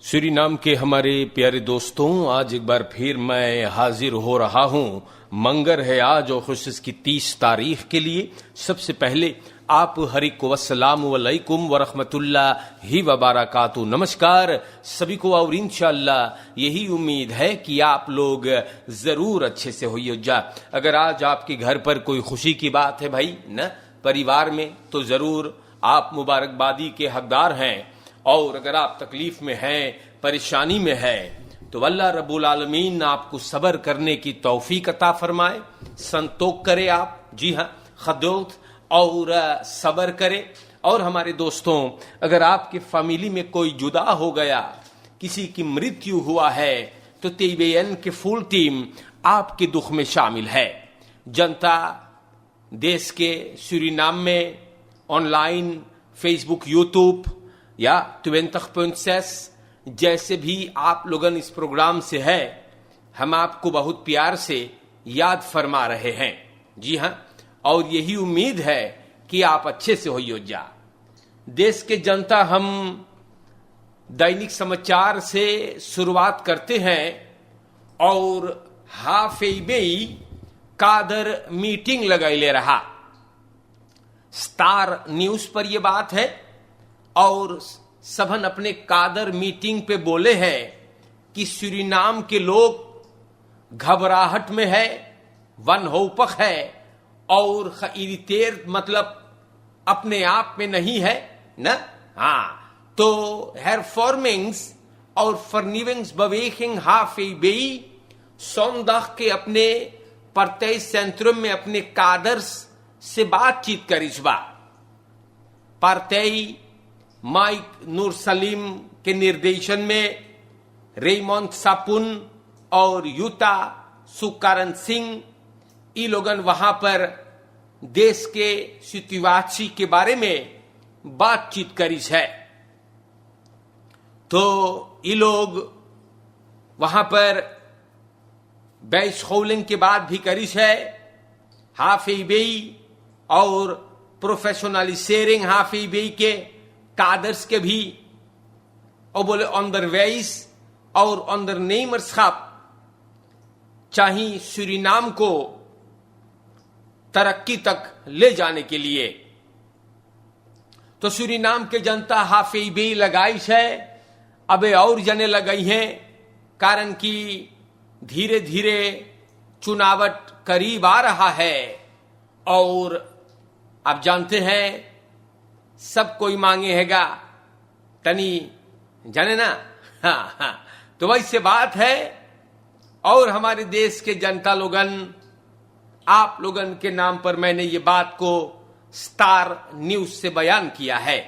Suriname के हमारे प्यारे दोस्तों, आज एक बार फिर मैं हाजिर हो रहा हूं। मंगर है आज और खुश की 30 तारीख के लिए। सबसे पहले आप हरी को अस्सलाम वालेकुम व रहमतुल्लाहि व बरकातहू। नमस्कार सभी को और इंशाअल्लाह यही उम्मीद है कि आप लोग जरूर अच्छे से होइए जा। अगर आज आपके घर पर कोई खुशी की बात है भाई न परिवार में, तो जरूर आप मुबारकबादी के हकदार हैं। और अगर आप तकलीफ में हैं, परेशानी में हैं, तो अल्लाह रब्बुल आलमीन आपको सब्र करने की तौफीक अता फरमाए, संतोख करे। आप जी हाँ, खदौत और सब्र करे। और हमारे दोस्तों, अगर आपके फैमिली में कोई जुदा हो गया, किसी की मृत्यु हुआ है, तो TBN की फुल टीम आपके दुख में शामिल है। जनता देश के सूरीनाम में ऑनलाइन फेसबुक, यूट्यूब या 20.6 जैसे भी आप लोगन इस प्रोग्राम से है, हम आपको बहुत प्यार से याद फरमा रहे हैं। जी हाँ, और यही उम्मीद है कि आप अच्छे से होइयो जा। देश के जनता, हम दैनिक समाचार से शुरुआत करते हैं और हाफेबेई कादर मीटिंग लगाई ले रहा। स्टार न्यूज पर यह बात है और सबन अपने कादर मीटिंग पे बोले हैं कि सूरीनाम के लोग घबराहट में है, वन होपक है और इरिटेट, मतलब अपने आप में नहीं है न। हाँ, तो hervormings और vernieuwingsbeweging HVB सोमदाख के अपने partijcentrum में अपने कादर्स से बातचीत कर इस बार। पार्टी माइक नूर सलीम के निर्देशन में रेमोंड सापुन और यूता सुकारन सिंह, ये लोगन वहां पर देश के सिचुएशन के बारे में बातचीत करीस है। तो ये लोग वहां पर बैच होलिंग के बाद भी करीस है। हाफेबेई और प्रोफेशनलिसेरिंग हाफेबेई के कादर्स के भी, और बोले ऑनदरवेज और ऑनदर नेमरschap चाहिए सूरीनाम को तरक्की तक ले जाने के लिए। तो सूरीनाम के जनता हाफेबेई लगाइश है, अबे और जने लगाई हैं, कारण कि धीरे धीरे चुनावट करीब आ रहा है और आप जानते हैं सब कोई मांगे हैगा तनी, जाने ना। हाँ हाँ, तो वैसे बात है। और हमारे देश के जनता लोगन, आप लोगन के नाम पर मैंने ये बात को स्टार न्यूज से बयान किया है।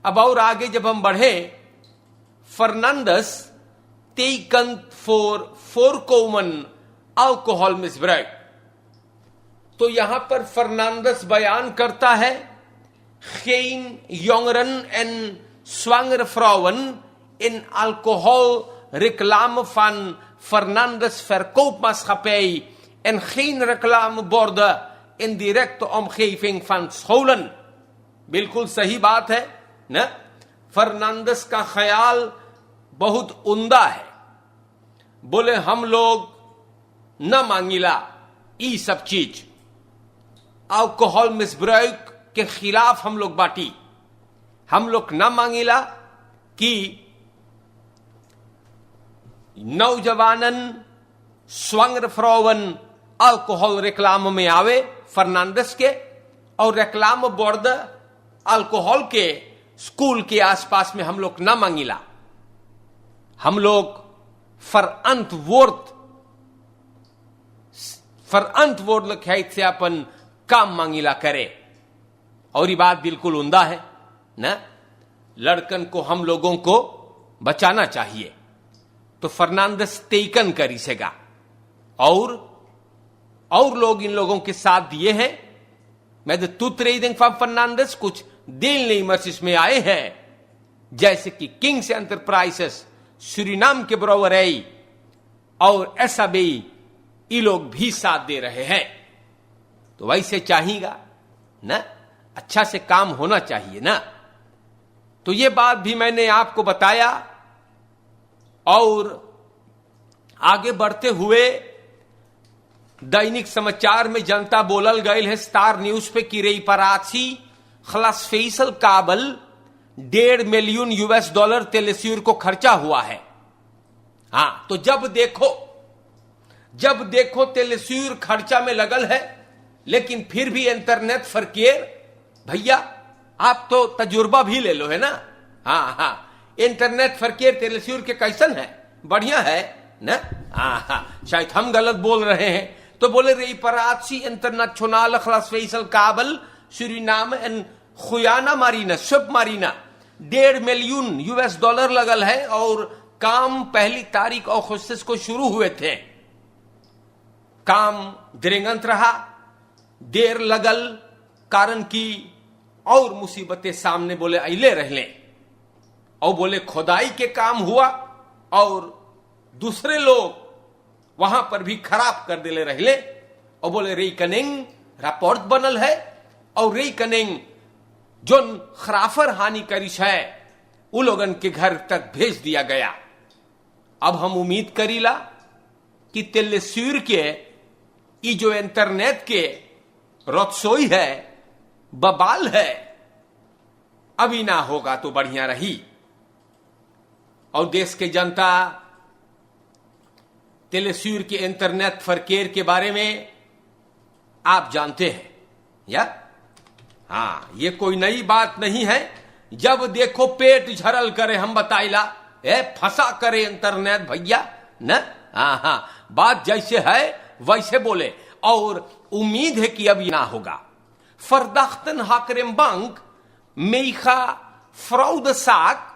अब और आगे जब हम बढ़े, Fernandes taken for forekommen alcohol मिसब्रेक, तो यहां पर फर्नांडस बयान करता है, geen jongeren en zwangere vrouwen in alcoholreclame van Fernandes Verkoopmaatschappij en geen reclameborden in directe omgeving van scholen। बिल्कुल सही बात है न। फर्नांडस का ख्याल बहुत उम्दा है। बोले हम लोग न मांगिला ये सब चीज, अल्कोहल मिसब्रेक के खिलाफ हम लोग बाटी। हम लोग न मांगिला कि नौजवानन स्वांगर फ्रोवन अल्कोहल रेक्लाम में आवे फर्नांडस के, और रेक्लाम बोर्ड अल्कोहल के स्कूल के आसपास में हम लोग न मांगिला। हम लोग फरअंतवोर्ड लिखाई से अपन काम मांगिला करे। और ये बात बिल्कुल उम्दा है ना। लड़कन को, हम लोगों को बचाना चाहिए। तो फर्नांडस टेकन करी सेगा और लोग इन लोगों के साथ दिए हैं। मैं तो तुतरेदिंग फर्नांडस कुछ दिल नहीं मर्सिस में आए हैं, जैसे कि किंग्स एंटरप्राइजेस सूरीनाम के बरोबर है और ऐसा भी ये लोग भी साथ दे रहे हैं। तो वैसे चाहिएगा ना, अच्छा से काम होना चाहिए ना। तो ये बात भी मैंने आपको बताया और आगे बढ़ते हुए दैनिक समाचार में जनता बोलल गए है स्टार न्यूज पे कि रई पराची खलास फैसल काबल $1.5 मिलियन US तेलेस्यूर को खर्चा हुआ है। हां, तो जब देखो तेलेस्यूर खर्चा में लगल है, लेकिन फिर भी इंटरनेट फरकेर भैया आप तो तजुर्बा भी ले लो है ना। हाँ, इंटरनेट फरकेर तेलेस्यूर के कैसन है, बढ़िया है ना। शायद हम गलत बोल रहे हैं। तो बोले रही पराची इंटरनेशनल खलास फैसल काबल सूरीनाम एंड खुयाना मारीना सब मारीना $1.5 मिलियन US लगल है और काम 1 तारीख अगस्त को शुरू हुए थे। काम दृंगंत रहा, देर लगल, कारण की और मुसीबतें सामने बोले अले रहले और बोले खुदाई के काम हुआ और दूसरे लोग वहां पर भी खराब कर दिले रहले और बोले रीकनिंग रिपोर्ट बनल है और रीकनिंग जो खराफर हानि करिश है उ लोगन के घर तक भेज दिया गया। अब हम उम्मीद करीला कि तेलेस्यूर के ई जो इंटरनेट के रसोई है, बबाल है, अभी ना होगा तो बढ़िया रही। और देश के जनता तेलेस्यूर के इंटरनेट फरकेर के बारे में आप जानते हैं या? हाँ, ये कोई नई बात नहीं है। जब देखो पेट झरल करे हम बताइला फंसा करे इंटरनेट भैया न। हाँ, बात जैसे है वैसे बोले और उम्मीद है कि अब ना होगा। फरदाख्तन हाकरेम बैंक मेखा फ्रॉड साक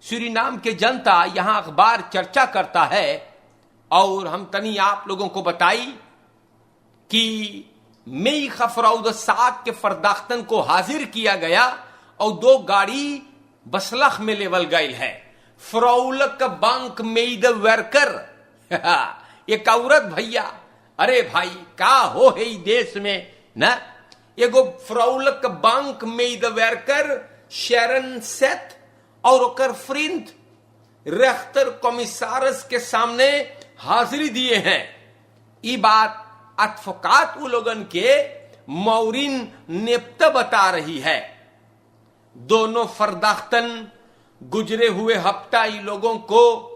सूरीनाम के जनता यहां अखबार चर्चा करता है और हम तनी आप लोगों को बताई कि मई खफराउद साक के फरदाख्तन को हाजिर किया गया और 2 गाड़ी बसलख में लेवल गई है। फ्रौलक बैंक मेद वर्कर एक औरत भैया, अरे भाई का हो है देश में न। एगो फ्रौलक बैंक मेद वर्कर शेरन सेथ और ओकर फ्रिंद रेख्तर कमिसारस के सामने हाजिरी दिए हैं। ये बात अतफकात उलोगन के मौरिन नेप्ता बता रही है। दोनों फरदाख्तन गुजरे हुए हफ्ता ई लोगों को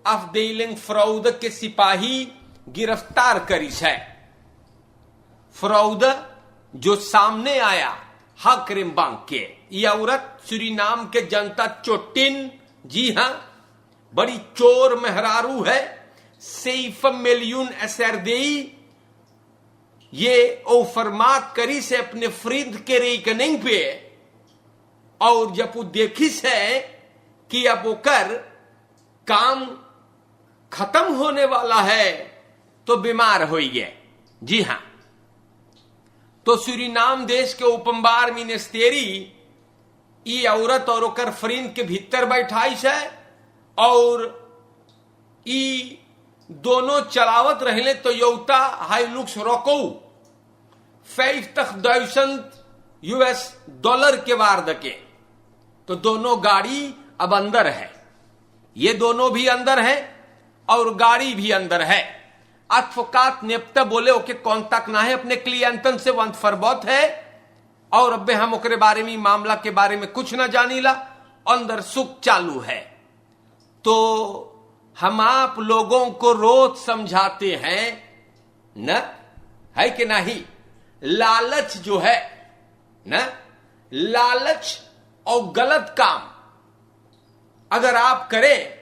अफदेलिंग फ्रौद के सिपाही गिरफ्तार करीस है। फ्रौद जो सामने आया हाकरिम बैंक के, यह औरत सूरीनाम के जनता चोटिन, जी हां, बड़ी चोर मेहरारू है। सेफ मिलियन असरदेई ये ओ फरमात करी से अपने फ्रिंद के रिकनिंग पे और जब वो देखी से कि अब वो कर काम खत्म होने वाला है तो बीमार हो गए। जी हां, तो सूरीनाम देश के उपम्बार मिनिस्टेरी ई औरत और ओकर फ्रिंद के भीतर बैठाई है और ई दोनों चलावत रहले तो यौता हाइलुक्स रोको $50,000 के वार्द के। तो दोनों गाड़ी अब अंदर है, ये दोनों भी अंदर है और गाड़ी भी अंदर है। अतफकात नेप्ता बोले ओके कांटेक्ट ना है अपने क्लियंटन से, वंत फरबौत है और अब्बे हम ओकरे बारे में मामला के बारे में कुछ ना जानीला, अंदर सुख चालू है। तो हम आप लोगों को रोज समझाते हैं न, है कि नहीं? लालच जो है न, लालच और गलत काम अगर आप करें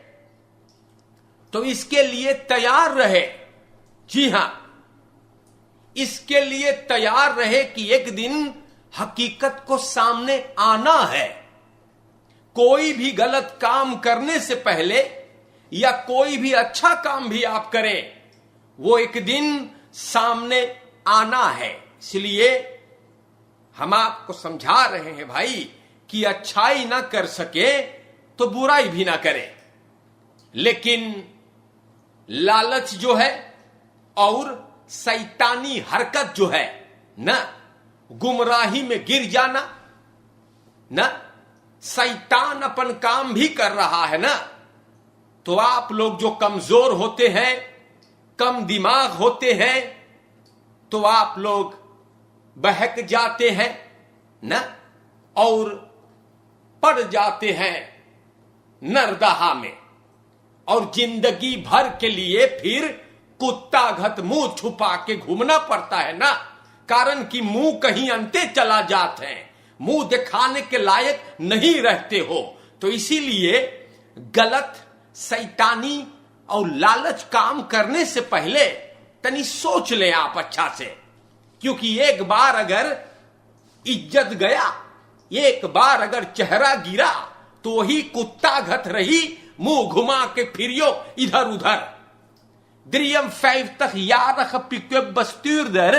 तो इसके लिए तैयार रहे। जी हां, इसके लिए तैयार रहे कि एक दिन हकीकत को सामने आना है। कोई भी गलत काम करने से पहले या कोई भी अच्छा काम भी आप करें, वो एक दिन सामने आना है। इसलिए हम आपको समझा रहे हैं भाई कि अच्छाई ना कर सके तो बुराई भी ना करे, लेकिन लालच जो है और शैतानी हरकत जो है ना, गुमराही में गिर जाना ना, शैतान अपन काम भी कर रहा है ना, तो आप लोग जो कमजोर होते हैं, कम दिमाग होते हैं, तो आप लोग बहक जाते हैं ना, और पड़ जाते हैं नरदहा में, और जिंदगी भर के लिए फिर कुत्ता घत मुंह छुपा के घूमना पड़ता है ना, कारण कि मुंह कहीं अंते चला जाते हैं, मुंह दिखाने के लायक नहीं रहते हो। तो इसीलिए गलत, शैतानी और लालच काम करने से पहले तनी सोच लें आप अच्छा से, क्योंकि एक बार अगर इज्जत गया, एक बार अगर चेहरा गिरा, तो वही कुत्ता घत रही, मुंह घुमा के फिरियो इधर उधर। Drie 50-jarige pick-up bestuurder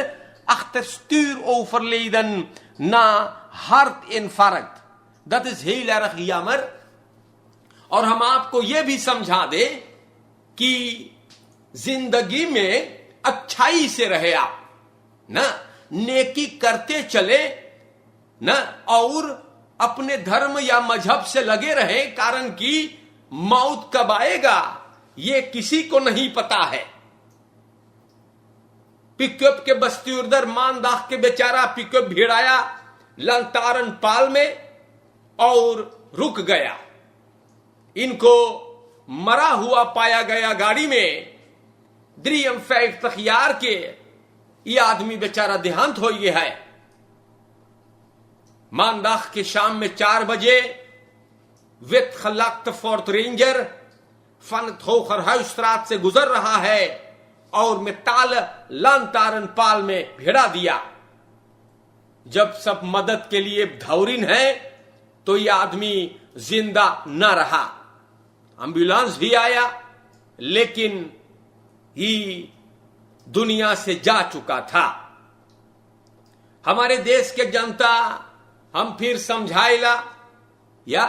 achter stuur overleden na hartinfarct. Dat is heel erg jammer. और हम आपको यह भी समझा दे कि जिंदगी में अच्छाई से रहे आप ना, नेकी करते चले ना, और अपने धर्म या मजहब से लगे रहे, कारण कि मौत कब आएगा ये किसी को नहीं पता है। पिकअप के बस्तीउर्दर मानदाख के बेचारा पिकअप भिड़ाया लंतारन पाल में और रुक गया, इनको मरा हुआ पाया गया गाड़ी में। द्रियम 50 jaar के ये आदमी बेचारा देहांत हो गया है। मानदाख के शाम में 4 बजे विथ खलक्त फोर्थ रेंजर फन थोखरहाउस्ट्रात से गुजर रहा है और मेटाल लांतारन पाल में भिड़ा दिया। जब सब मदद के लिए धौरिन है तो यह आदमी जिंदा न रहा। एम्बुलेंस भी आया लेकिन ही दुनिया से जा चुका था। हमारे देश के जनता, हम फिर समझाइला या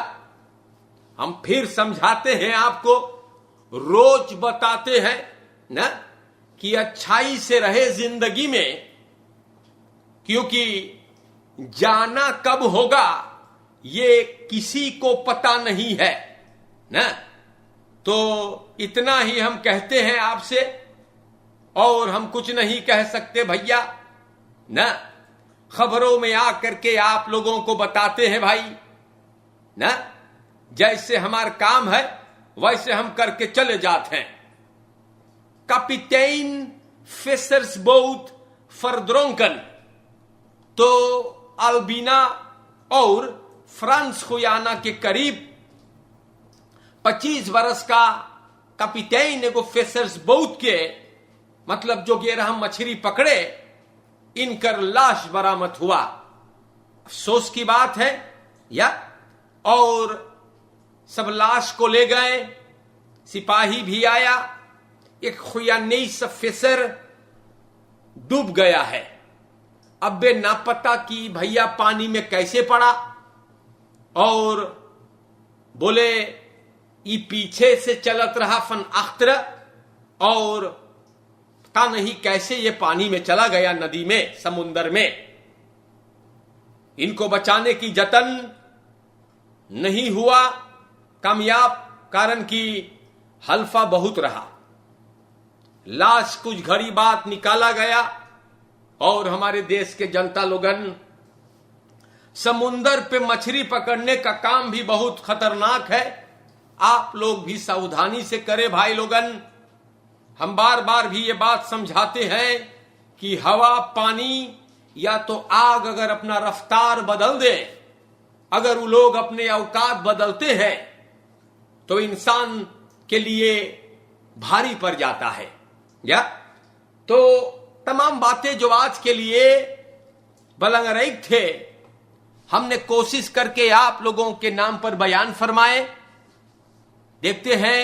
हम फिर समझाते हैं आपको, रोज बताते हैं ना कि अच्छाई से रहे जिंदगी में, क्योंकि जाना कब होगा ये किसी को पता नहीं है ना। तो इतना ही हम कहते हैं आपसे, और हम कुछ नहीं कह सकते भैया ना। खबरों में आकर के आप लोगों को बताते हैं भाई ना, जैसे हमारा काम है वैसे हम करके चले जाते हैं। Kapitein Vissersboot verdronken। तो अल्बिना और फ्रांस खुयाना के करीब 25 वर्ष का कपिटेन एगो फिशर्स बोट के, मतलब जो गेरा हम मछली पकड़े, इनकर लाश बरामद हुआ। अफसोस की बात है या, और सब लाश को ले गए, सिपाही भी आया। एक खुयानीस फिशर डूब गया है। अब बे ना पता कि भैया पानी में कैसे पड़ा, और बोले ये पीछे से चलत रहा फन अख्तर, और पता नहीं कैसे ये पानी में चला गया, नदी में, समुंदर में। इनको बचाने की जतन नहीं हुआ कामयाब, कारण कि हल्फा बहुत रहा। लाश कुछ घड़ी बाद निकाला गया, और हमारे देश के जनता लोगन, समुंदर पे मछली पकड़ने का काम भी बहुत खतरनाक है। आप लोग भी सावधानी से करें भाई लोगन। हम बार बार भी ये बात समझाते हैं कि हवा, पानी या तो आग अगर अपना रफ्तार बदल दे, अगर वो लोग अपने औकात बदलते हैं तो इंसान के लिए भारी पड़ जाता है। या तो तमाम बातें जो आज के लिए बलंगरैक थे, हमने कोशिश करके आप लोगों के नाम पर बयान फरमाए। देखते हैं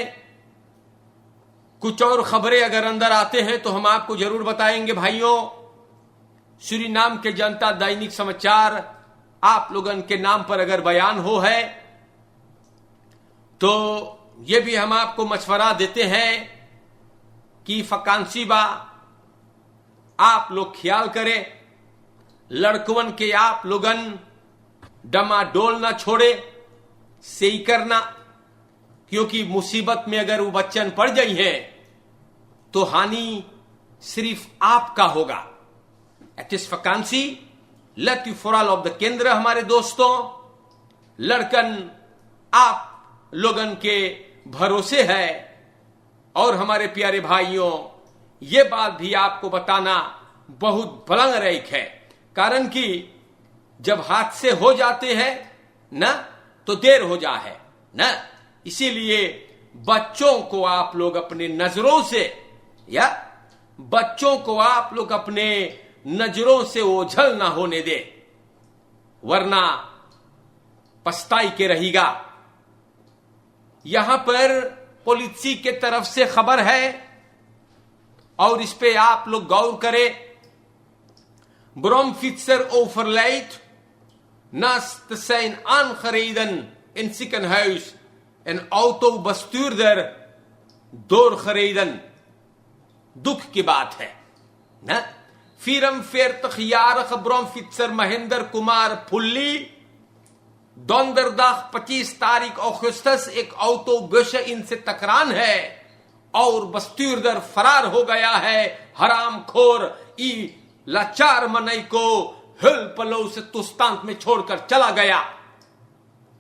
कुछ और खबरें अगर अंदर आते हैं तो हम आपको जरूर बताएंगे भाइयों। सूरीनाम के जनता दैनिक समाचार आप लोगन के नाम पर अगर बयान हो है तो ये भी हम आपको मशवरा देते हैं कि फकांसीबा आप लोग ख्याल करें, लड़कवन के आप लोगन डमाडोल ना छोड़े, सही करना, क्योंकि मुसीबत में अगर वो बच्चन पड़ गई है तो हानि सिर्फ आपका होगा। एटिस्फकांसी लतीफुराल ऑफ द केंद्र हमारे दोस्तों, लड़कन आप लोगन के भरोसे है। और हमारे प्यारे भाइयों, ये बात भी आपको बताना बहुत भलंग रेख है, कारण कि जब हादसे हो जाते हैं ना तो देर हो जा है ना, इसीलिए बच्चों को आप लोग अपने नजरों से बच्चों को आप लोग अपने नजरों से ओझल ना होने दे, वरना पछताई के रहेगा। यहां पर पॉलिसी के तरफ से खबर है और इस पे आप लोग गौर करें। Bromfietser overlijdt naast zijn aangereden in ziekenhuis een autobestuurder doorgereden। दुख की बात है ना। 44-jarige Bromfietser Mahendra Kumar fully donderdag 25 तारीख अगस्त एक ऑटोबस इनसे टकरान है और बस्तूरदर फरार हो गया है। हरामखोर ई लाचार मनई को हिल पलो से तुस्तांत में छोड़कर चला गया।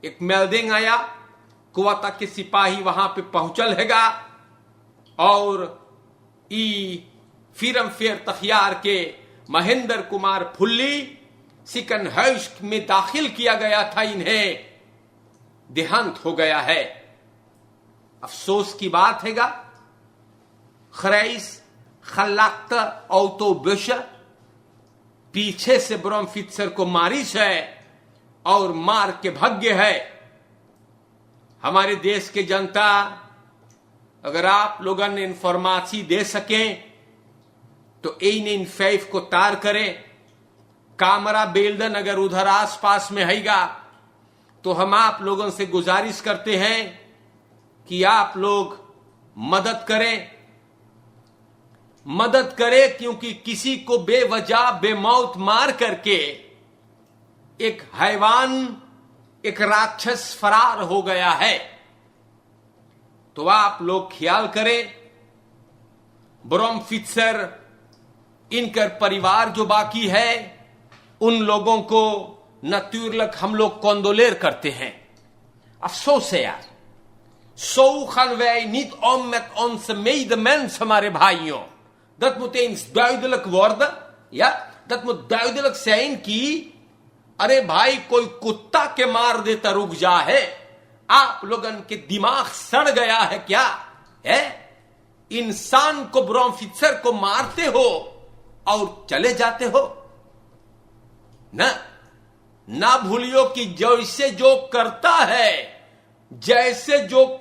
एक मेल्डिंग आया, कुवाता के सिपाही वहां पे पहुंचल हैगा और ई फिरम फेर तखियार के महेंद्र कुमार फुल्ली सिकन हाउस में दाखिल किया गया था। इन्हें देहांत हो गया है। अफसोस की बात हैगा, खरैस खलाक्त ऑटोबस पीछे से ब्रोमफित्सर को मारिश है और मार के भाग्य है। हमारे देश के जनता, अगर आप लोगों ने इंफॉर्मेशन दे सकें तो इन 5 को तार करें। कामरा बेल्दन अगर उधर आसपास में हैगा तो हम आप लोगों से गुजारिश करते हैं कि आप लोग मदद करें, क्योंकि किसी को बेवजह बेमौत मार करके एक हैवान, एक राक्षस फरार हो गया है। तो आप लोग ख्याल करें। ब्रोमफित्सर इनकर परिवार जो बाकी है उन लोगों को natuurlijk हम लोग कॉन्डोलेर करते हैं। अफसोस है यार, zo gaan wij niet om met onze medemens, हमारे भाइयों। Dat moet eens duidelijk worden, ja, dat moet duidelijk zijn कि अरे भाई कोई कुत्ता के मार देता रुक जा है। आप लोगन के दिमाग सड़ गया है क्या है? इंसान को ब्रोमफित्सर को मारते हो और चले जाते हो ना भूलियो कि जैसे जो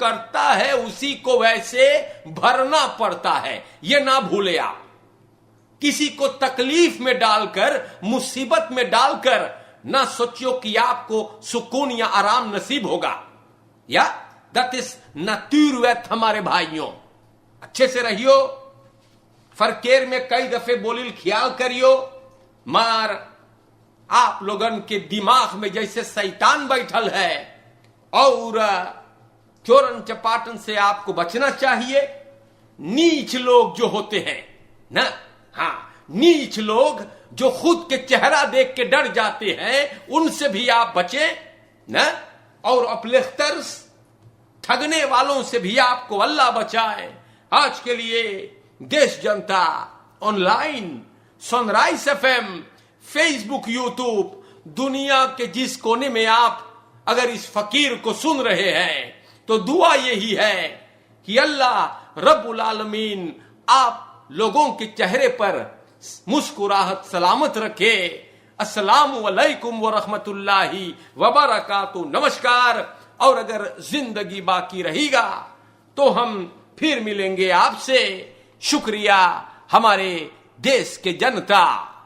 करता है उसी को वैसे भरना पड़ता है। यह ना भूले आप। किसी को तकलीफ में डालकर, मुसीबत में डालकर ना सोचियो कि आपको सुकून या आराम नसीब होगा। या दैट इज नतुरवेत हमारे भाइयों। अच्छे से रहियो। फरकेर में कई दफे बोलिल ख्याल करियो, मार आप लोगन के दिमाग में जैसे शैतान बैठल है और चोरन चपाटन से आपको बचना चाहिए। नीच लोग जो होते हैं ना, नीच लोग जो खुद के चेहरा देख के डर जाते हैं, उनसे भी आप बचें ना। और अपलेख्तर्स, ठगने वालों से भी आपको अल्लाह बचाए। आज के लिए देश जनता online, sunrise FM, Facebook, YouTube, दुनिया के जिस कोने में आप अगर इस फकीर को सुन रहे हैं तो दुआ यही है कि अल्लाह रब्बुल आलमीन आप लोगों के चेहरे पर मुस्कुराहट सलामत रखे। अस्सलामु अलैकुम व रहमतुल्लाहि व बरकातुहू। नमस्कार। और अगर जिंदगी बाकी रहेगा तो हम फिर मिलेंगे आपसे। शुक्रिया हमारे देश के जनता।